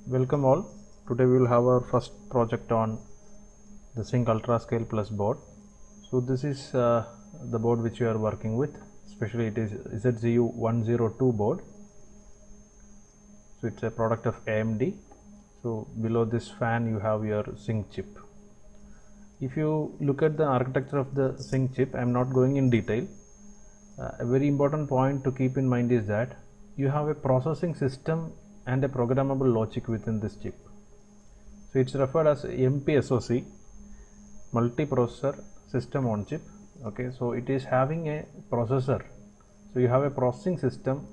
Welcome all. Today we will have our first project on the Zynq Ultra Scale Plus board. So this is the board which we are working with, especially it is ZCU102 board. So it's a product of AMD. So below this fan you have your Zynq chip. If you look at the architecture of the Zynq chip, I am not going in detail. A very important point to keep in mind is that you have a processing system and a programmable logic within this chip. So it's referred as MPSoC, multi-processor system on chip. Okay, so it is having a processor. So you have a processing system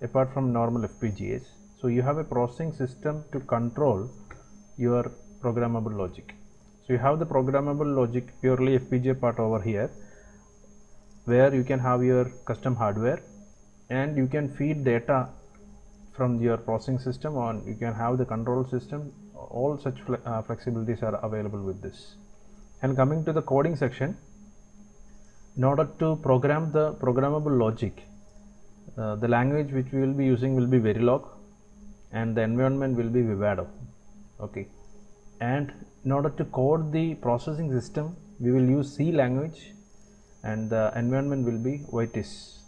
apart from normal FPGAs. So you have a processing system to control your programmable logic. So you have the programmable logic, purely FPGA part over here, where you can have your custom hardware and you can feed data from your processing system, or you can have the control system. All such flexibilities are available with this. And coming to the coding section, in order to program the programmable logic, the language which we will be using will be Verilog and the environment will be Vivado. Okay, and in order to code the processing system, we will use C language and the environment will be Vitis.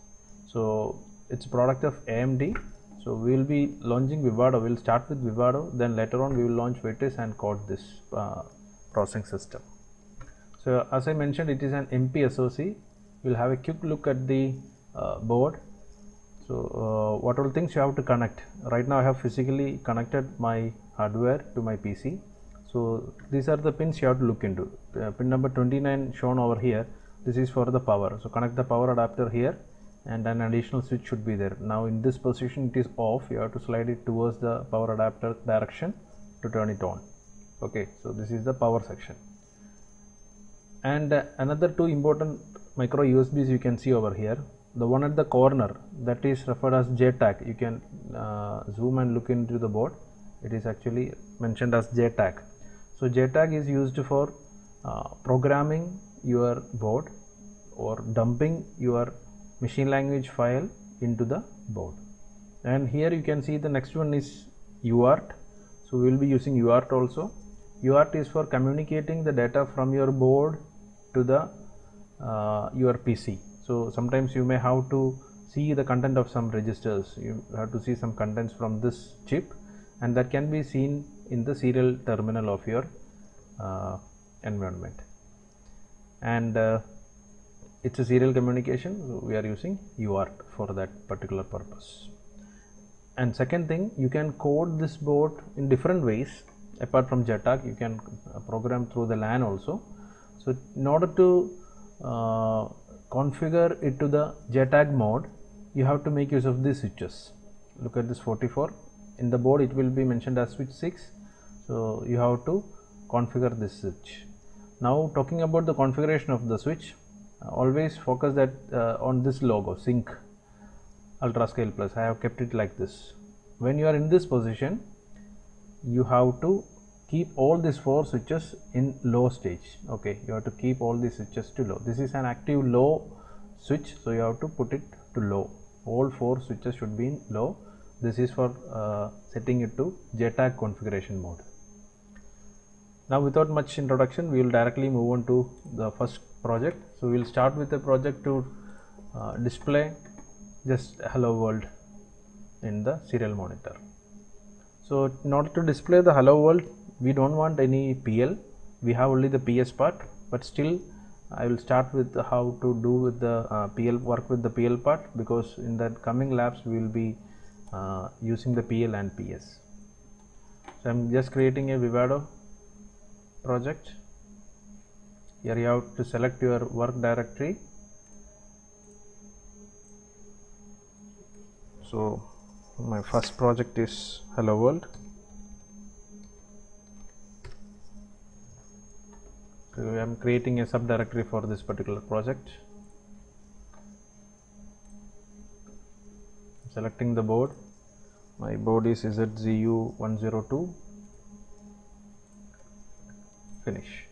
So it's a product of AMD. So we will be launching Vivado. We'll start with Vivado, then later on we will launch Vitis and code this processing system. So as I mentioned, it is an MPSoC. We'll have a quick look at the board. So what all things you have to connect. Right now I have physically connected my hardware to my PC. So these are the pins you have to look into. Pin number 29 shown over here. This is for the power. So connect the power adapter here, and an additional switch should be there. Now in this position it is off. You have to slide it towards the power adapter direction to turn it on. Okay, so this is the power section. And another two important micro USBs you can see over here. The one at the corner, that is referred as JTAG. You can zoom and look into the board. It is actually mentioned as JTAG. So JTAG is used for programming your board or dumping your machine language file into the board. And here you can see the next one is UART. So we will be using UART also. UART is for communicating the data from your board to the your PC. So sometimes you may have to see the content of some registers. You have to see some contents from this chip, and that can be seen in the serial terminal of your environment. And it's a serial communication, so we are using UART for that particular purpose. And second thing, you can code this board in different ways. Apart from JTAG, you can program through the LAN also. So in order to configure it to the JTAG mode, you have to make use of these switches. Look at this 44. In the board it will be mentioned as switch 6. So you have to configure this switch. Now talking about the configuration of the switch, always focus that on this logo, Zynq Ultra Scale Plus. I have kept it like this. When you are in this position, you have to keep all these 4 switches in low stage. Okay, you have to keep all these switches to low. This is an active low switch, so you have to put it to low. All 4 switches should be in low. This is for setting it to JTAG configuration mode. Now without much introduction, we will directly move on to the first project. So we will start with a project to display just hello world in the serial monitor. So in order to display the hello world, we don't want any PL. We have only the PS part, but still I will start with how to do with the PL, work with the PL part, because in the coming labs we will be using the PL and PS. So I'm just creating a Vivado project. Here you have to select your work directory. So my first project is hello world. So I am creating a subdirectory for this particular project. Selecting the board. My board is ZCU102. Finish.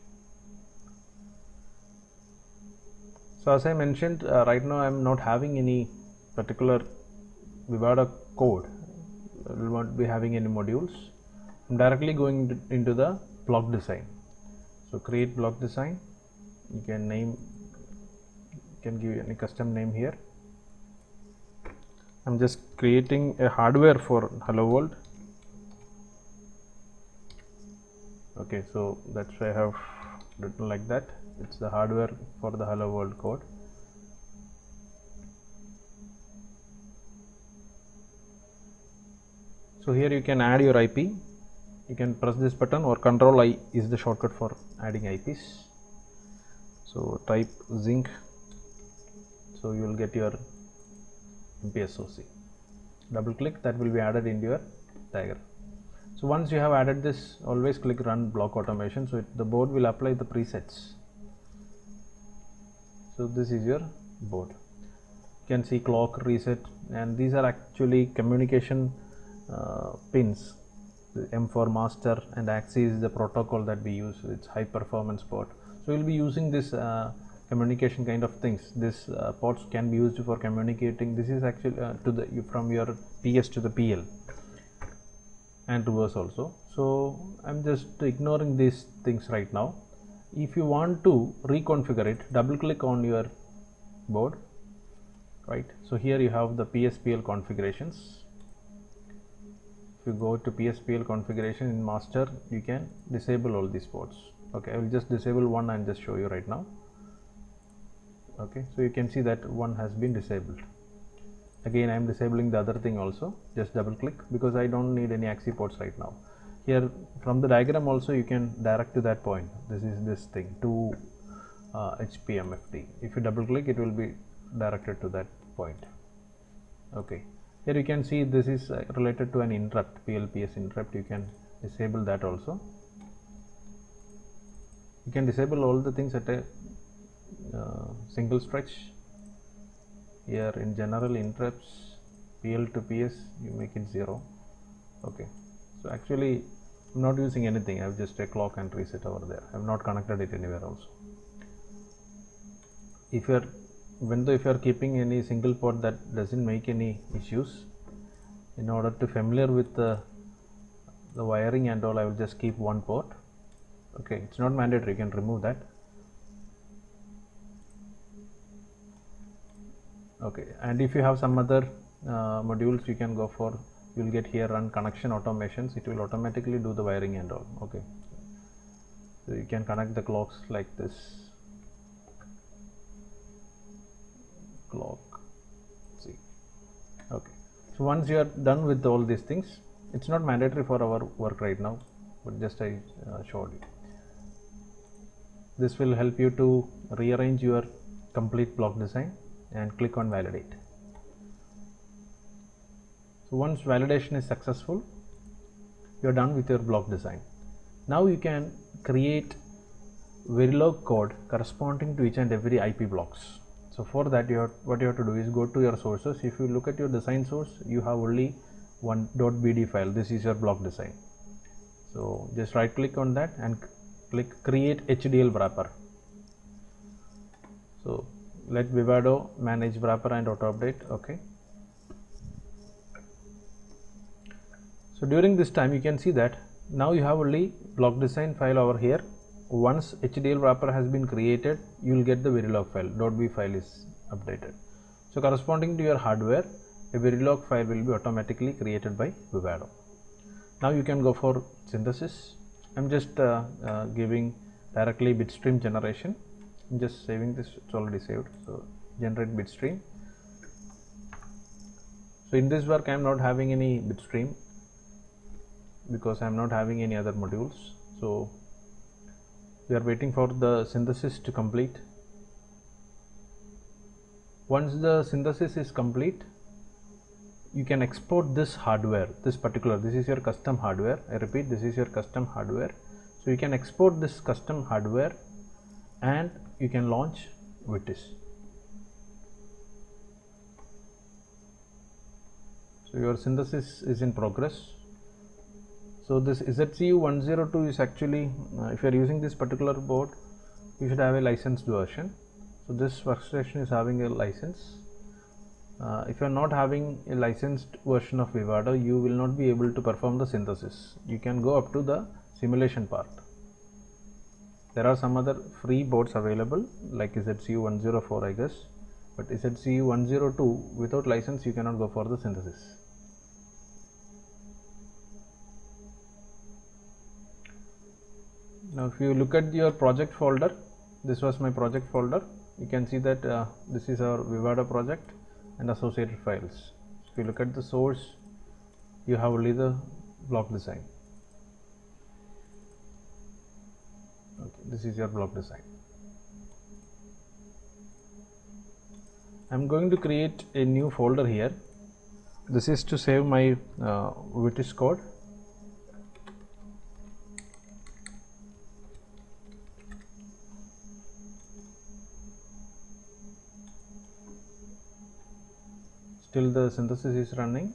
So as I mentioned, right now I am not having any particular Vivado code. We will not be having any modules. I'm directly going into the block design. So create block design. You can give any custom name here. I'm just creating a hardware for Helloworld. Okay, so that's why I have written like that. It's the hardware for the Helloworld code. So here you can add your IP. You can press this button, or Control I is the shortcut for adding IPs. So type Zynq. So you will get your SoC. Double click, that will be added into your diagram. So once you have added this, always click run block automation. So the board will apply the presets. So this is your board. You can see clock, reset, and these are actually communication pins. The M4 master and axis is the protocol that we use. It's high performance port. So we'll be using this communication kind of things. This ports can be used for communicating. This is actually from your PS to the PL and reverse also. So I'm just ignoring these things right now. If you want to reconfigure it, double click on your board, right? So here you have the PSPL configurations. If you go to PSPL configuration in master, you can disable all these ports. Okay, I will just disable one and just show you right now. Okay, so you can see that one has been disabled. Again, I am disabling the other thing also. Just double click, because I don't need any axis ports right now. Here from the diagram also you can direct to that point. This is this thing, 2 HPMFT. If you double click, it will be directed to that point. Okay, here you can see this is related to an interrupt, PLPS interrupt. You can disable that also. You can disable all the things at a single stretch. Here in general interrupts, PL to PS, you make it 0. Okay, so actually I'm not using anything. I have just a clock and reset over there. I have not connected it anywhere also. If you are keeping any single port, that doesn't make any issues. In order to familiar with the wiring and all, I will just keep one port. Okay, it's not mandatory. You can remove that. Okay, and if you have some other modules, you can go for, you will get here run connection automations. It will automatically do the wiring and all. Okay, so you can connect the clocks like this. Clock, see. Okay, so once you are done with all these things, it's not mandatory for our work right now, but just I showed you. This will help you to rearrange your complete block design and click on validate. So once validation is successful, you are done with your block design. Now you can create Verilog code corresponding to each and every IP blocks. So for that, what you have to do is go to your sources. If you look at your design source, you have only one .bd file. This is your block design. So just right click on that and click create HDL wrapper. So let Vivado manage wrapper and auto update. Okay. So during this time, you can see that now you have only block design file over here. Once HDL wrapper has been created, you will get the Verilog file. .b file is updated. So corresponding to your hardware, a Verilog file will be automatically created by Vivado. Now you can go for synthesis. I'm just giving directly bitstream generation. I'm just saving this, it's already saved. So generate bitstream. So in this work, I am not having any bitstream because I am not having any other modules. So we are waiting for the synthesis to complete. Once the synthesis is complete, you can export this hardware, this is your custom hardware. I repeat, this is your custom hardware. So you can export this custom hardware and you can launch Vitis. So your synthesis is in progress. So this ZCU102 is actually, if you are using this particular board, you should have a licensed version. So this workstation is having a license. if you are not having a licensed version of Vivado, you will not be able to perform the synthesis. You can go up to the simulation part. There are some other free boards available like ZCU104 I guess, but ZCU102 without license you cannot go for the synthesis. Now if you look at your project folder, this was my project folder. You can see that this is our Vivado project and associated files. If you look at the source, you have only the block design. Okay, this is your block design. I'm going to create a new folder here. This is to save my Vitis code. Still the synthesis is running.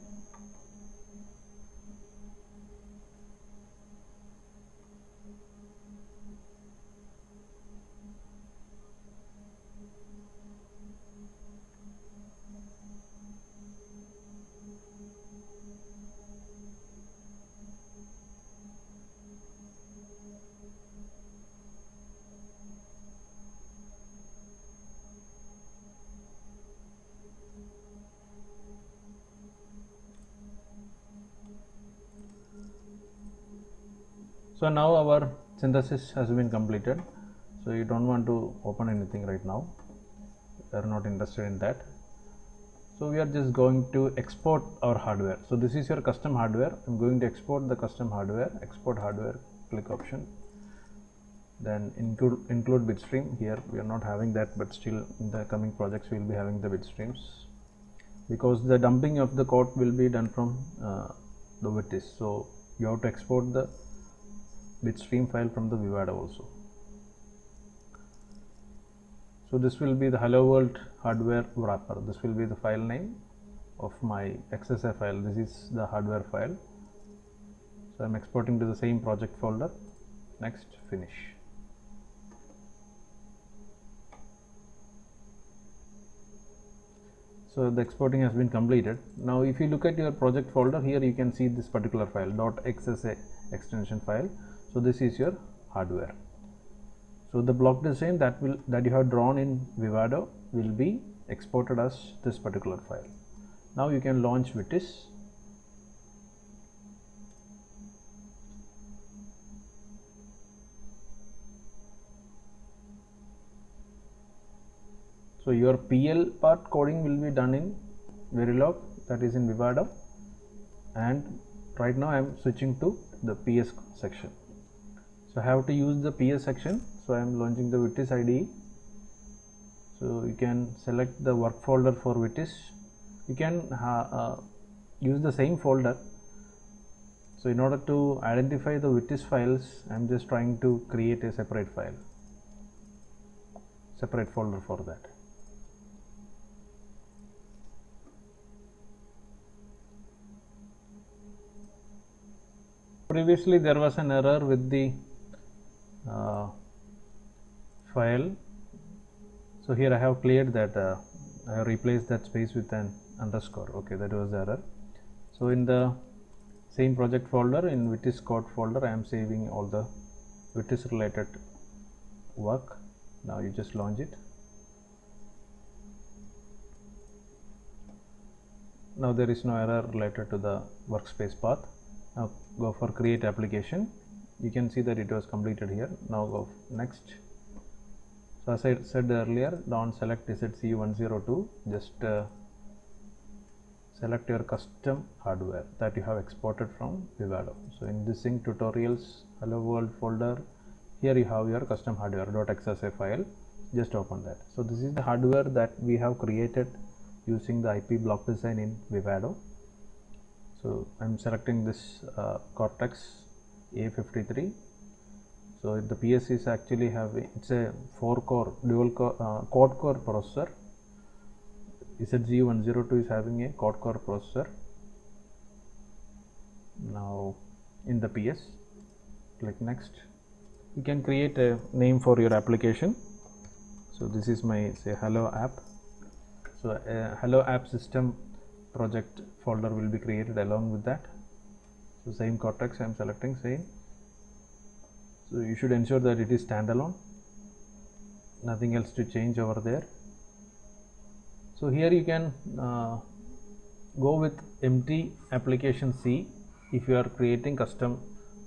So now our synthesis has been completed. So you don't want to open anything right now. We are not interested in that. So we are just going to export our hardware. So this is your custom hardware. I'm going to export the custom hardware. Export hardware, click option. Then include bitstream. Here we are not having that, but still in the coming projects we will be having the bitstreams, because the dumping of the code will be done from the Vitis. So you have to export the bitstream file from the Vivado also. So this will be the Helloworld hardware wrapper. This will be the file name of my XSA file. This is the hardware file. So I'm exporting to the same project folder. Next, finish. So the exporting has been completed. Now if you look at your project folder, here you can see this particular file, .xsa extension file. So this is your hardware. So the block design that you have drawn in Vivado will be exported as this particular file. Now you can launch Vitis. So your PL part coding will be done in Verilog, that is in Vivado, and right now I am switching to the PS section. So I have to use the PS section, so I am launching the Vitis IDE. So you can select the work folder for Vitis. You can use the same folder. So in order to identify the Vitis files, I am just trying to create a separate file, separate folder for that. Previously there was an error with the file. So here I have cleared that, I have replaced that space with an underscore. Okay, that was the error. So in the same project folder, in Vitis code folder, I am saving all the Vitis related work. Now you just launch it. Now there is no error related to the workspace path. Now go for create application. You can see that it was completed here. Now go next. So as I said earlier, don't select ZCU102, just select your custom hardware that you have exported from Vivado. So in this Zynq tutorials Helloworld folder, here you have your custom hardware .xsa file. Just open that. So this is the hardware that we have created using the IP block design in Vivado. So I'm selecting this Cortex A53. So the PS is actually it's a 4-core dual quad core processor. ZCU102 is having a quad core processor. Now in the PS, click next. You can create a name for your application. So this is my, say, hello app. So hello app system project folder will be created along with that. So same Cortex I am selecting, same. So you should ensure that it is standalone, nothing else to change over there. So here you can go with empty application C if you are creating custom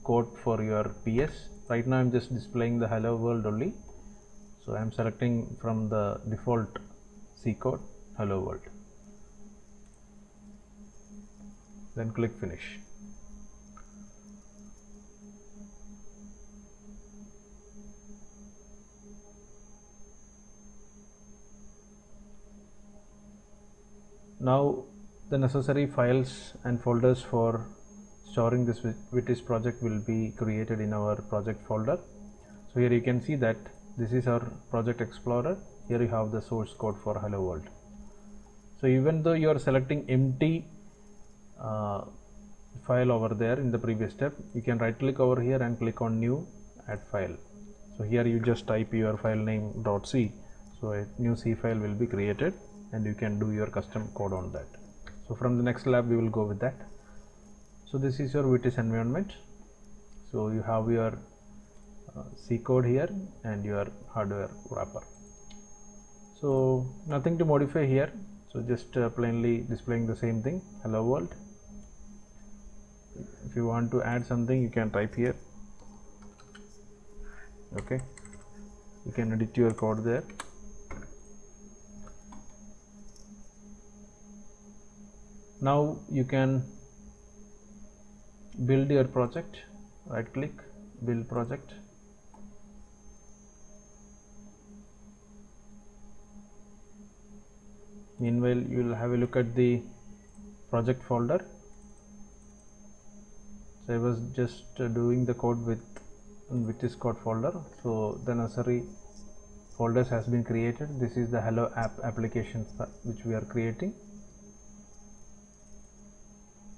code for your PS. Right now I am just displaying the hello world only, so I am selecting from the default C code hello world, then click finish. Now the necessary files and folders for storing this with this project will be created in our project folder. So here you can see that this is our project explorer. Here you have the source code for hello world. So even though you are selecting empty file over there in the previous step, you can right click over here and click on new, add file. So here you just type your file name .c, so a new C file will be created and you can do your custom code on that. So from the next lab we will go with that. So this is your VTIS environment. So you have your C code here and your hardware wrapper. So nothing to modify here, so just plainly displaying the same thing, hello world. If you want to add something you can type here. Okay, you can edit your code there. Now you can build your project, right click, build project. Meanwhile you will have a look at the project folder. So I was just doing the code with this code folder, so the necessary folders has been created. This is the hello app application which we are creating.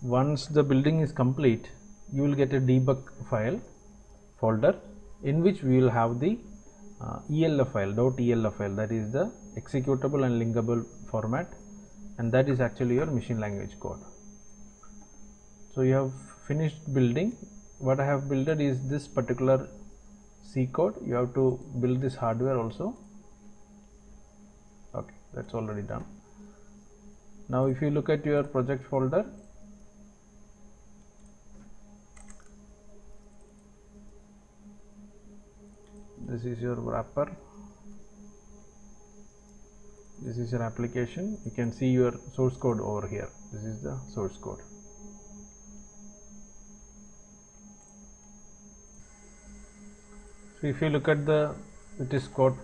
Once the building is complete, you will get a debug file folder in which we will have the ELF file, .elf file, that is the executable and linkable format, and that is actually your machine language code. So you have finished building. What I have built is this particular C code. You have to build this hardware also. Okay, that's already done. Now if you look at your project folder, this is your wrapper, this is your application. You can see your source code over here. This is the source code. So if you look at it is called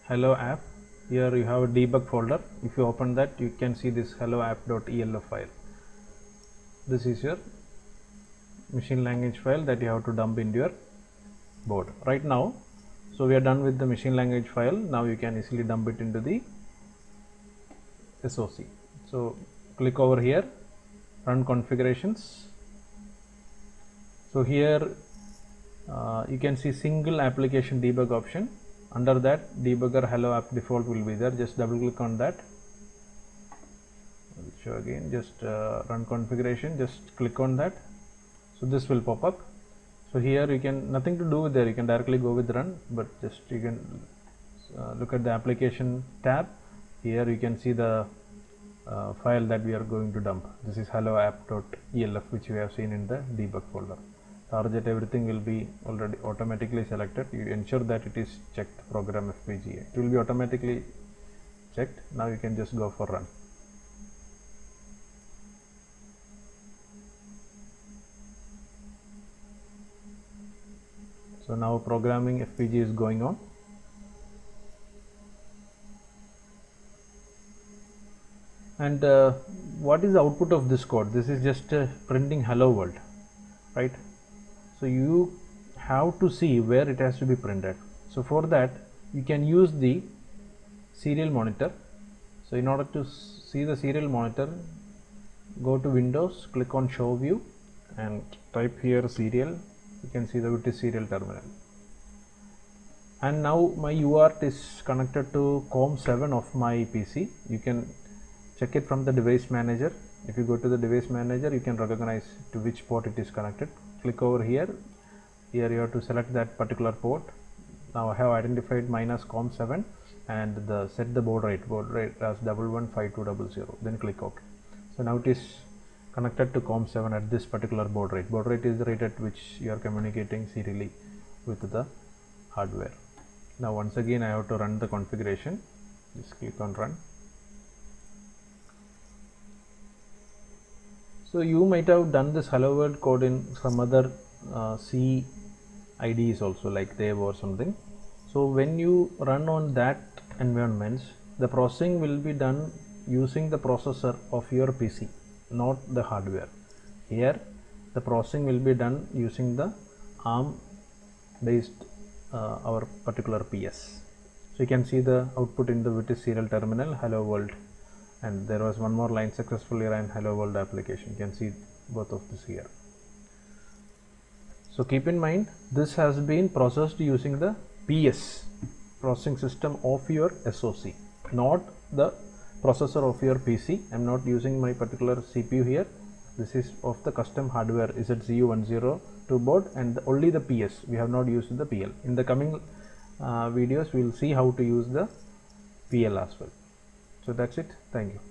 hello app. Here you have a debug folder. If you open that, you can see this hello app.elf file. This is your machine language file that you have to dump into your board right now. So we are done with the machine language file. Now you can easily dump it into the SoC. So click over here, run configurations. So here you can see single application debug option. Under that, debugger hello app default will be there. Just double click on that. I'll show again. Just run configuration. Just click on that. So this will pop up. So here you can, nothing to do with there. You can directly go with run, but just you can look at the application tab. Here you can see the file that we are going to dump. This is hello app.elf, which we have seen in the debug folder. Target everything will be already automatically selected. You ensure that it is checked program FPGA. It will be automatically checked. Now you can just go for run. So now programming FPGA is going on. And what is the output of this code? This is just printing hello world, right? So you have to see where it has to be printed. So for that, you can use the serial monitor. So in order to see the serial monitor, go to Windows, click on show view and type here serial. You can see the VTIS serial terminal. and now my UART is connected to COM7 of my PC. You can check it from the device manager. If you go to the device manager, you can recognize to which port it is connected. Click over here. Here you have to select that particular port. Now I have identified mine as COM7 and set the baud rate as 115200. Then click OK. So now it is connected to COM7 at this particular baud rate. Baud rate is the rate at which you are communicating serially with the hardware. Now once again I have to run the configuration. Just click on run. So you might have done this Helloworld code in some other C IDEs also, like Dev or something. So when you run on that environments, the processing will be done using the processor of your PC, not the hardware. Here the processing will be done using the ARM based our particular PS. So you can see the output in the Vitis serial terminal, hello world, and there was one more line, successfully ran hello world application. You can see both of this here. So keep in mind, this has been processed using the PS, processing system of your SoC, not the processor of your PC. I am not using my particular CPU here. This is of the custom hardware ZCU102 board, and only the PS. We have not used the PL. In the coming videos, we will see how to use the PL as well. So that's it. Thank you.